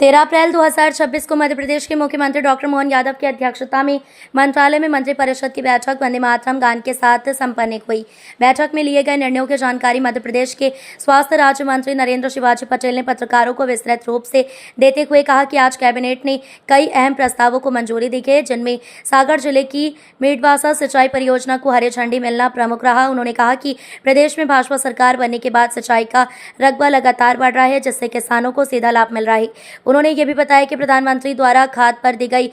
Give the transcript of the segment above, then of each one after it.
13 अप्रैल 2026 को मध्य प्रदेश के मुख्यमंत्री डॉक्टर मोहन यादव की अध्यक्षता में मंत्रालय में मंत्रिपरिषद की बैठक वंदे मातरम गान के साथ संपन्न हुई। बैठक में लिए गए निर्णयों की जानकारी मध्य प्रदेश के स्वास्थ्य राज्य मंत्री नरेंद्र शिवाजी पटेल ने पत्रकारों को विस्तृत रूप से देते हुए कहा कि आज कैबिनेट ने कई अहम प्रस्तावों को मंजूरी दी है, जिनमें सागर जिले की मेडवासा सिंचाई परियोजना को हरी झंडी मिलना प्रमुख रहा। उन्होंने कहा कि प्रदेश में भाजपा सरकार बनने के बाद सिंचाई का रकबा लगातार बढ़ रहा है, जिससे किसानों को सीधा लाभ मिल रहा है। उन्होंने ये भी बताया कि प्रधानमंत्री द्वारा खाद पर दी गई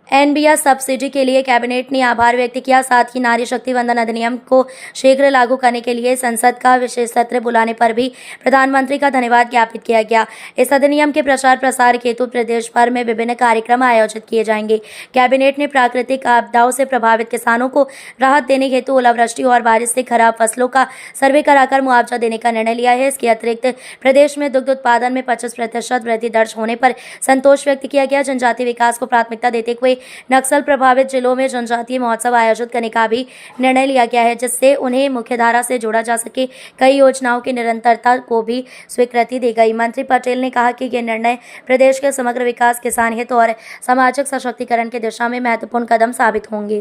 एनबीएस सब्सिडी के लिए कैबिनेट ने आभार व्यक्त किया। साथ ही नारी शक्ति वंदन अधिनियम को शीघ्र लागू करने के लिए संसद का विशेष सत्र बुलाने पर भी प्रधानमंत्री का धन्यवाद ज्ञापित किया गया। इस अधिनियम के प्रचार प्रसार हेतु प्रदेश भर में विभिन्न कार्यक्रम आयोजित किए जाएंगे। कैबिनेट ने प्राकृतिक आपदाओं से प्रभावित किसानों को राहत देने हेतु ओलावृष्टि और बारिश से खराब फसलों का सर्वे कराकर मुआवजा देने का निर्णय लिया है। इसके अतिरिक्त प्रदेश में दुग्ध उत्पादन में 25% वृद्धि दर्ज होने पर संतोष व्यक्त किया गया। जनजातीय विकास को प्राथमिकता देते हुए नक्सल प्रभावित जिलों में जनजातीय महोत्सव आयोजित करने का भी निर्णय लिया गया है, जिससे उन्हें मुख्यधारा से जोड़ा जा सके। कई योजनाओं की निरंतरता को भी स्वीकृति दी गई। मंत्री पटेल ने कहा कि ये निर्णय प्रदेश के समग्र विकास, किसान हित और सामाजिक सशक्तिकरण की दिशा में महत्वपूर्ण कदम साबित होंगे।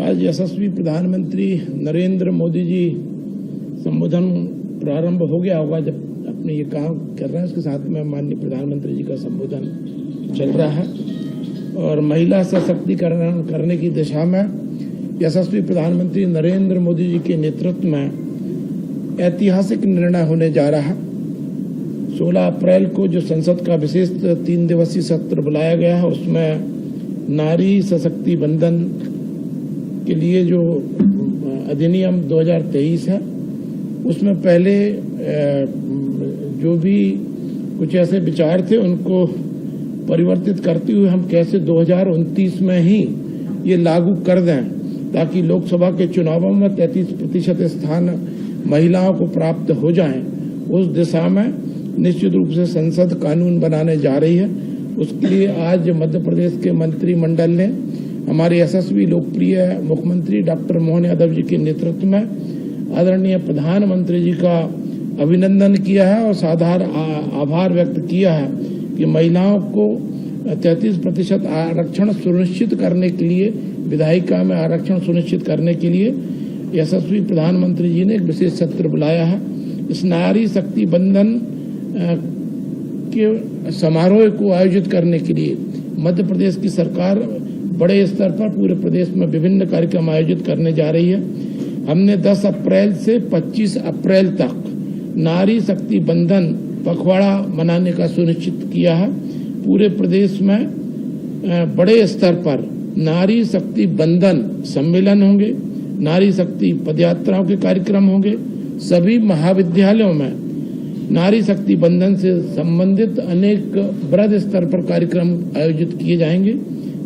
आज यशस्वी प्रधानमंत्री नरेंद्र मोदी जी संबोधन प्रारंभ हो गया होगा, जब अपने ये काम कर रहे हैं, उसके साथ में माननीय प्रधानमंत्री जी का संबोधन चल रहा है और महिला सशक्तिकरण करने की दिशा में यशस्वी प्रधानमंत्री नरेंद्र मोदी जी के नेतृत्व में ऐतिहासिक निर्णय होने जा रहा है। 16 अप्रैल को जो संसद का विशेष 3 दिवसीय सत्र बुलाया गया है, उसमें नारी सशक्ति बंधन के लिए जो अधिनियम 2023 है, उसमें पहले जो भी कुछ ऐसे विचार थे उनको परिवर्तित करते हुए हम कैसे 2029 में ही ये लागू कर दें, ताकि लोकसभा के चुनावों में 33% स्थान महिलाओं को प्राप्त हो जाएं। उस दिशा में निश्चित रूप से संसद कानून बनाने जा रही है। उसके लिए आज मध्य प्रदेश के मंत्रिमंडल ने हमारे यशस्वी लोकप्रिय मुख्यमंत्री डॉक्टर मोहन यादव जी के नेतृत्व में आदरणीय प्रधानमंत्री जी का अभिनंदन किया है और साधारण आभार व्यक्त किया है कि महिलाओं को 33% आरक्षण सुनिश्चित करने के लिए, विधायिका में आरक्षण सुनिश्चित करने के लिए यशस्वी प्रधानमंत्री जी ने एक विशेष सत्र बुलाया है। इस नारी शक्ति बंधन के समारोह को आयोजित करने के लिए मध्य प्रदेश की सरकार बड़े स्तर पर पूरे प्रदेश में विभिन्न कार्यक्रम आयोजित करने जा रही है। हमने 10 अप्रैल से 25 अप्रैल तक नारी शक्ति बंधन पखवाड़ा मनाने का सुनिश्चित किया है। पूरे प्रदेश में बड़े स्तर पर नारी शक्ति बंधन सम्मेलन होंगे, नारी शक्ति पदयात्राओं के कार्यक्रम होंगे। सभी महाविद्यालयों में नारी शक्ति बंधन से संबंधित अनेक बृहद स्तर पर कार्यक्रम आयोजित किए जाएंगे।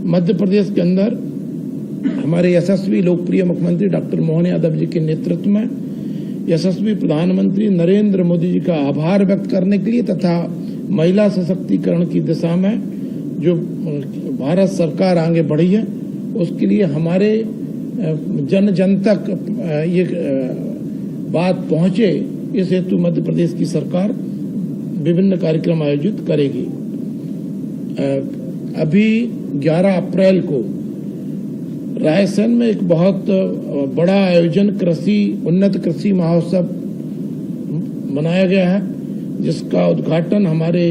मध्य प्रदेश के अंदर हमारे यशस्वी लोकप्रिय मुख्यमंत्री डॉक्टर मोहन यादव जी के नेतृत्व में यशस्वी प्रधानमंत्री नरेंद्र मोदी जी का आभार व्यक्त करने के लिए तथा महिला सशक्तिकरण की दिशा में जो भारत सरकार आगे बढ़ी है, उसके लिए हमारे जन जन तक ये बात पहुंचे, इस हेतु मध्य प्रदेश की सरकार विभिन्न कार्यक्रम आयोजित करेगी। अभी 11 अप्रैल को रायसेन में एक बहुत बड़ा आयोजन उन्नत कृषि महोत्सव मनाया गया है, जिसका उद्घाटन हमारे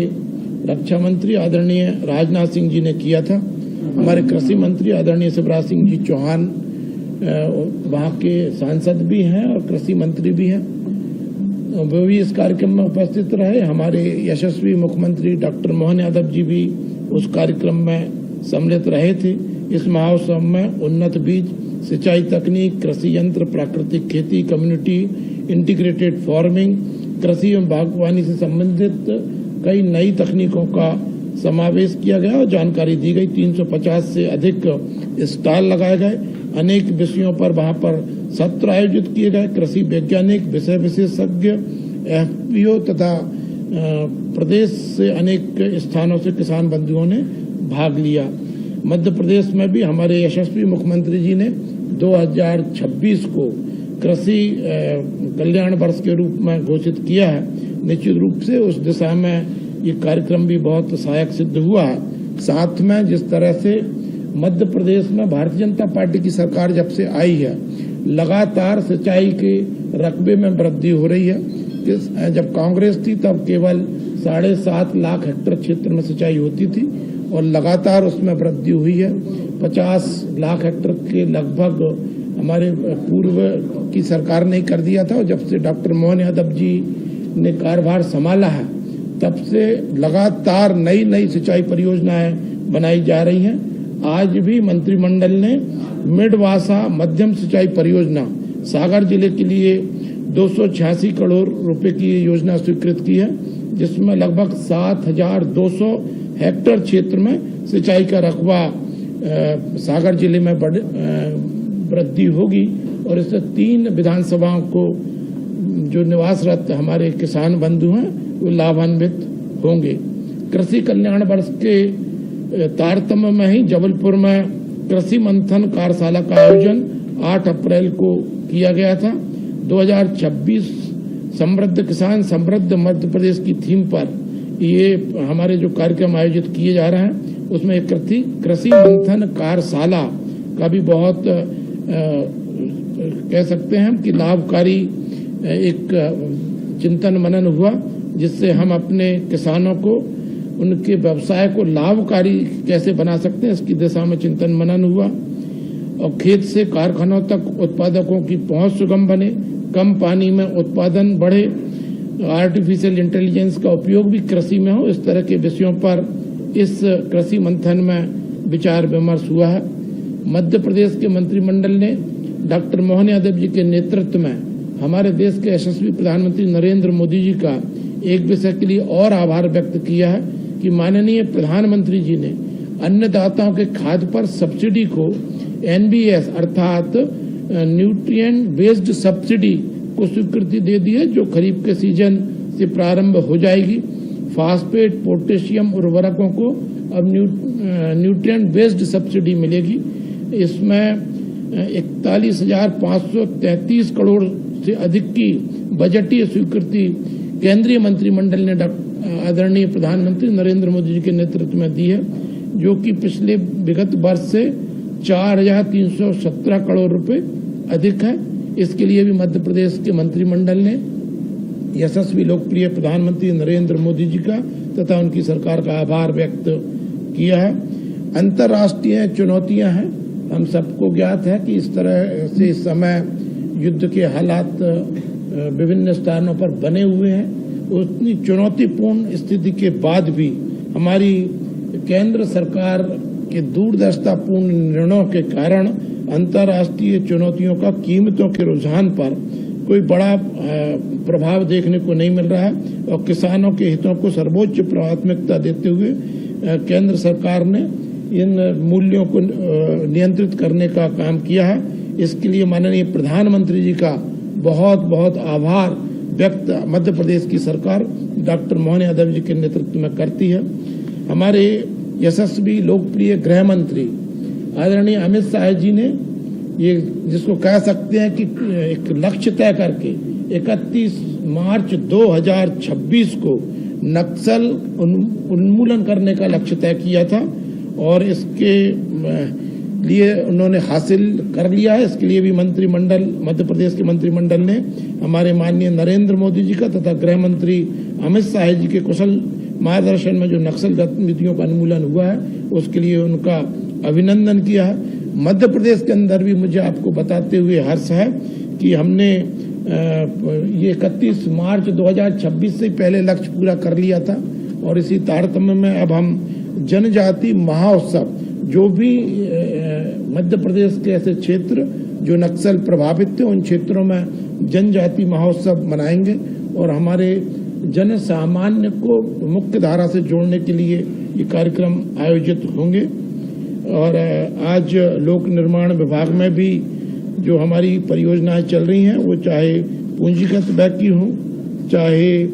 रक्षा मंत्री आदरणीय राजनाथ सिंह जी ने किया था। हमारे कृषि मंत्री आदरणीय शिवराज सिंह जी चौहान वहाँ के सांसद भी हैं और कृषि मंत्री भी हैं, वो भी इस कार्यक्रम में उपस्थित रहे। हमारे यशस्वी मुख्यमंत्री डॉक्टर मोहन यादव जी भी उस कार्यक्रम में सम्मिलित रहे थे। इस महोत्सव में उन्नत बीज, सिंचाई तकनीक, कृषि यंत्र, प्राकृतिक खेती, कम्युनिटी इंटीग्रेटेड फार्मिंग, कृषि एवं बागवानी से संबंधित कई नई तकनीकों का समावेश किया गया और जानकारी दी गई। 350 से अधिक स्टॉल लगाए गए। अनेक विषयों पर वहां पर सत्र आयोजित किए गए। कृषि वैज्ञानिक, विषय विशेषज्ञ, एफपीओ तथा प्रदेश से अनेक स्थानों से किसान बंधुओं ने भाग लिया। मध्य प्रदेश में भी हमारे यशस्वी मुख्यमंत्री जी ने 2026 को कृषि कल्याण वर्ष के रूप में घोषित किया है। निश्चित रूप से उस दिशा में ये कार्यक्रम भी बहुत सहायक सिद्ध हुआ है। साथ में जिस तरह से मध्य प्रदेश में भारतीय जनता पार्टी की सरकार जब से आई है, लगातार सिंचाई के रकबे में वृद्धि हो रही है। जब कांग्रेस थी तब केवल 7.5 लाख हेक्टेयर क्षेत्र में सिंचाई होती थी और लगातार उसमें वृद्धि हुई है। 50 लाख हेक्टेयर के लगभग हमारे पूर्व की सरकार ने कर दिया था, और जब से डॉक्टर मोहन यादव जी ने कार्यभार संभाला है तब से लगातार नई नई सिंचाई परियोजनाएं बनाई जा रही हैं। आज भी मंत्रिमंडल ने मिडवासा मध्यम सिंचाई परियोजना सागर जिले के लिए 286 करोड़ रुपए की योजना स्वीकृत की है, जिसमें लगभग 7,200 हेक्टेयर क्षेत्र में सिंचाई का रकबा सागर जिले में वृद्धि होगी और इससे 3 विधानसभाओं को जो निवासरत हमारे किसान बंधु हैं वो लाभान्वित होंगे। कृषि कल्याण वर्ष के तारतम्य में ही जबलपुर में कृषि मंथन कार्यशाला का आयोजन 8 अप्रैल को किया गया था। 2026 समृद्ध किसान समृद्ध मध्य प्रदेश की थीम पर ये हमारे जो कार्यक्रम आयोजित किए जा रहे हैं उसमें एक कृषि मंथन कार्यशाला का भी बहुत कह सकते हैं कि लाभकारी एक चिंतन मनन हुआ, जिससे हम अपने किसानों को उनके व्यवसाय को लाभकारी कैसे बना सकते हैं इसकी दिशा में चिंतन मनन हुआ। और खेत से कारखानों तक उत्पादकों की पहुंच सुगम बने, कम पानी में उत्पादन बढ़े, आर्टिफिशियल इंटेलिजेंस का उपयोग भी कृषि में हो, इस तरह के विषयों पर इस कृषि मंथन में विचार विमर्श हुआ है। मध्य प्रदेश के मंत्रिमंडल ने डॉक्टर मोहन यादव जी के नेतृत्व में हमारे देश के यशस्वी प्रधानमंत्री नरेंद्र मोदी जी का एक विषय के लिए और आभार व्यक्त किया है कि माननीय प्रधानमंत्री जी ने अन्नदाताओं के खाद्य पर सब्सिडी को NBS अर्थात न्यूट्रिएंट बेस्ड सब्सिडी को स्वीकृति दे दी है, जो खरीफ के सीजन से प्रारंभ हो जाएगी। फास्फेट पोटेशियम उर्वरकों को अब न्यूट्रिएंट बेस्ड सब्सिडी मिलेगी। इसमें 41,533 करोड़ से अधिक की बजटीय स्वीकृति केंद्रीय मंत्रिमंडल ने आदरणीय प्रधानमंत्री नरेंद्र मोदी जी के नेतृत्व में दी है, जो कि पिछले विगत वर्ष से 4,317 करोड़ रुपए अधिक है। इसके लिए भी मध्य प्रदेश के मंत्रिमंडल ने यशस्वी लोकप्रिय प्रधानमंत्री नरेंद्र मोदी जी का तथा उनकी सरकार का आभार व्यक्त किया है। अंतर्राष्ट्रीय चुनौतियां हैं, हम सबको ज्ञात है कि इस तरह से इस समय युद्ध के हालात विभिन्न स्थानों पर बने हुए हैं। उतनी चुनौतीपूर्ण स्थिति के बाद भी हमारी केंद्र सरकार के दूरदर्शितापूर्ण निर्णयों के कारण अंतर्राष्ट्रीय चुनौतियों का कीमतों के रुझान पर कोई बड़ा प्रभाव देखने को नहीं मिल रहा है और किसानों के हितों को सर्वोच्च प्राथमिकता देते हुए केंद्र सरकार ने इन मूल्यों को नियंत्रित करने का काम किया है। इसके लिए माननीय प्रधानमंत्री जी का बहुत बहुत आभार व्यक्त मध्य प्रदेश की सरकार डॉक्टर मोहन यादव जी के नेतृत्व में करती है। हमारे यशस्वी लोकप्रिय गृह मंत्री आदरणीय अमित शाह जी ने ये जिसको कह सकते हैं कि एक लक्ष्य तय करके 31 मार्च 2026 को नक्सल उन्मूलन करने का लक्ष्य तय किया था और इसके लिए उन्होंने हासिल कर लिया है। इसके लिए भी मंत्रिमंडल मध्य प्रदेश के मंत्रिमंडल ने हमारे माननीय नरेंद्र मोदी जी का तथा गृह मंत्री अमित शाह जी के कुशल मार्गदर्शन में जो नक्सल गतिविधियों का उन्मूलन हुआ है उसके लिए उनका अभिनंदन किया है। मध्य प्रदेश के अंदर भी मुझे आपको बताते हुए हर्ष है कि हमने ये 31 मार्च 2026 से पहले लक्ष्य पूरा कर लिया था और इसी तारतम्य में अब हम जनजाति महोत्सव जो भी मध्य प्रदेश के ऐसे क्षेत्र जो नक्सल प्रभावित थे उन क्षेत्रों में जनजाति महोत्सव मनाएंगे और हमारे जन सामान्य को मुख्य धारा से जोड़ने के लिए ये कार्यक्रम आयोजित होंगे। और आज लोक निर्माण विभाग में भी जो हमारी परियोजनाएं चल रही हैं वो चाहे पूंजीगत व्यय की हो, चाहे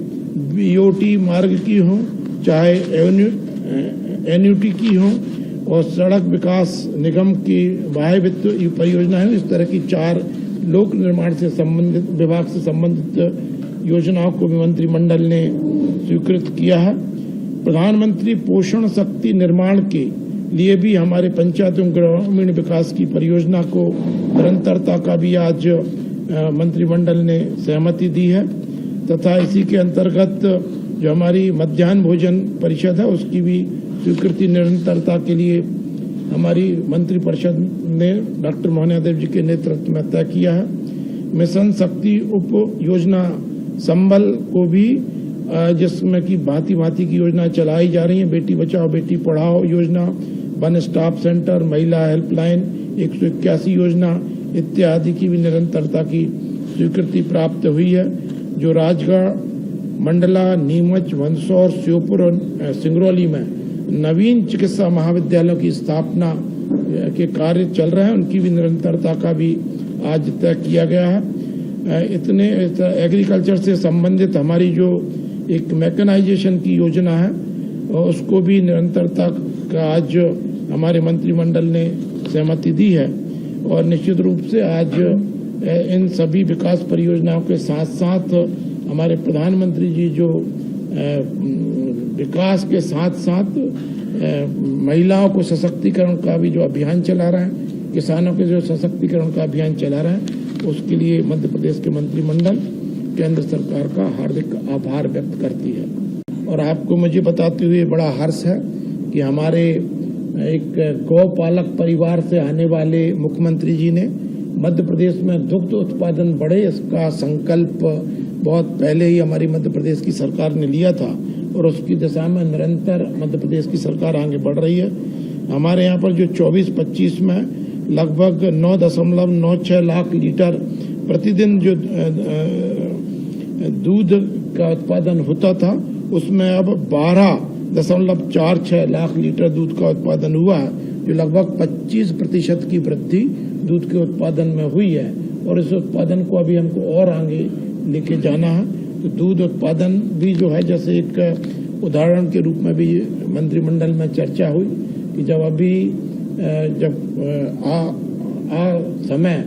BOT मार्ग की हो, चाहे एन्यूटी की हो और सड़क विकास निगम की बाह्य वित्त परियोजना है, इस तरह की 4 लोक निर्माण से संबंधित विभाग से संबंधित योजनाओं को भी मंत्रिमंडल ने स्वीकृत किया है। प्रधानमंत्री पोषण शक्ति निर्माण के लिए भी हमारे पंचायतों ग्रामीण विकास की परियोजना को निरंतरता का भी आज मंत्रिमंडल ने सहमति दी है तथा इसी के अंतर्गत जो हमारी मध्याह्न भोजन परिषद है उसकी भी स्वीकृति निरंतरता के लिए हमारी मंत्रिपरिषद ने डॉक्टर मोहन यादव जी के नेतृत्व में तय किया है। मिशन शक्ति उप योजना संबल को भी जिसमें कि भांति भांति की योजना चलाई जा रही है, बेटी बचाओ बेटी पढ़ाओ योजना, वन स्टॉप सेंटर, महिला हेल्पलाइन 181 योजना इत्यादि की भी निरंतरता की स्वीकृति प्राप्त हुई है। जो राजगढ़, मंडला, नीमच, मंदसौर, श्योपुर और सिंगरौली में नवीन चिकित्सा महाविद्यालयों की स्थापना के कार्य चल रहे हैं, उनकी भी निरंतरता का भी आज तय किया गया है। इतने एग्रीकल्चर से संबंधित हमारी जो एक मैकेनाइजेशन की योजना है उसको भी निरंतरता का आज हमारे मंत्रिमंडल ने सहमति दी है और निश्चित रूप से आज इन सभी विकास परियोजनाओं के साथ साथ हमारे प्रधानमंत्री जी जो विकास के साथ साथ महिलाओं को सशक्तिकरण का भी जो अभियान चला रहा है, किसानों के जो सशक्तिकरण का अभियान चला रहा है, उसके लिए मध्य प्रदेश के मंत्रिमंडल केंद्र सरकार का हार्दिक आभार व्यक्त करती है। और आपको मुझे बताते हुए बड़ा हर्ष है कि हमारे एक गौपालक परिवार से आने वाले मुख्यमंत्री जी ने मध्य प्रदेश में दुग्ध उत्पादन बढ़े, इसका संकल्प बहुत पहले ही हमारी मध्य प्रदेश की सरकार ने लिया था और उसकी दिशा में निरंतर मध्य प्रदेश की सरकार आगे बढ़ रही है। हमारे यहाँ पर जो 24-25 में लगभग 9.96 लाख लीटर प्रतिदिन जो दूध का उत्पादन होता था उसमें अब 12.46 लाख लीटर दूध का उत्पादन हुआ है, जो लगभग 25% की वृद्धि दूध के उत्पादन में हुई है और इस उत्पादन को अभी हमको और आगे लेके जाना है। तो दूध उत्पादन भी जो है, जैसे एक उदाहरण के रूप में भी मंत्रिमंडल में चर्चा हुई कि जब अभी समय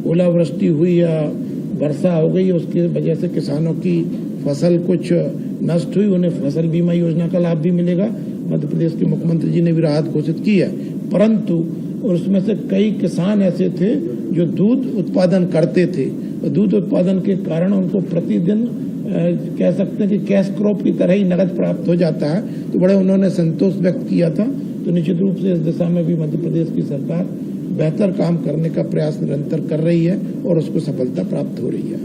ओलावृष्टि हुई या वर्षा हो गई, उसकी वजह से किसानों की फसल कुछ नष्ट हुई, उन्हें फसल बीमा योजना का लाभ भी मिलेगा। मध्य प्रदेश के मुख्यमंत्री जी ने भी राहत घोषित की है, परंतु उसमें से कई किसान ऐसे थे जो दूध उत्पादन करते थे और दूध उत्पादन के कारण उनको प्रतिदिन कह सकते हैं कि कैश क्रॉप की तरह ही नकद प्राप्त हो जाता है, तो बड़े उन्होंने संतोष व्यक्त किया था। तो निश्चित रूप से इस दिशा में भी मध्य प्रदेश की सरकार बेहतर काम करने का प्रयास निरंतर कर रही है और उसको सफलता प्राप्त हो रही है।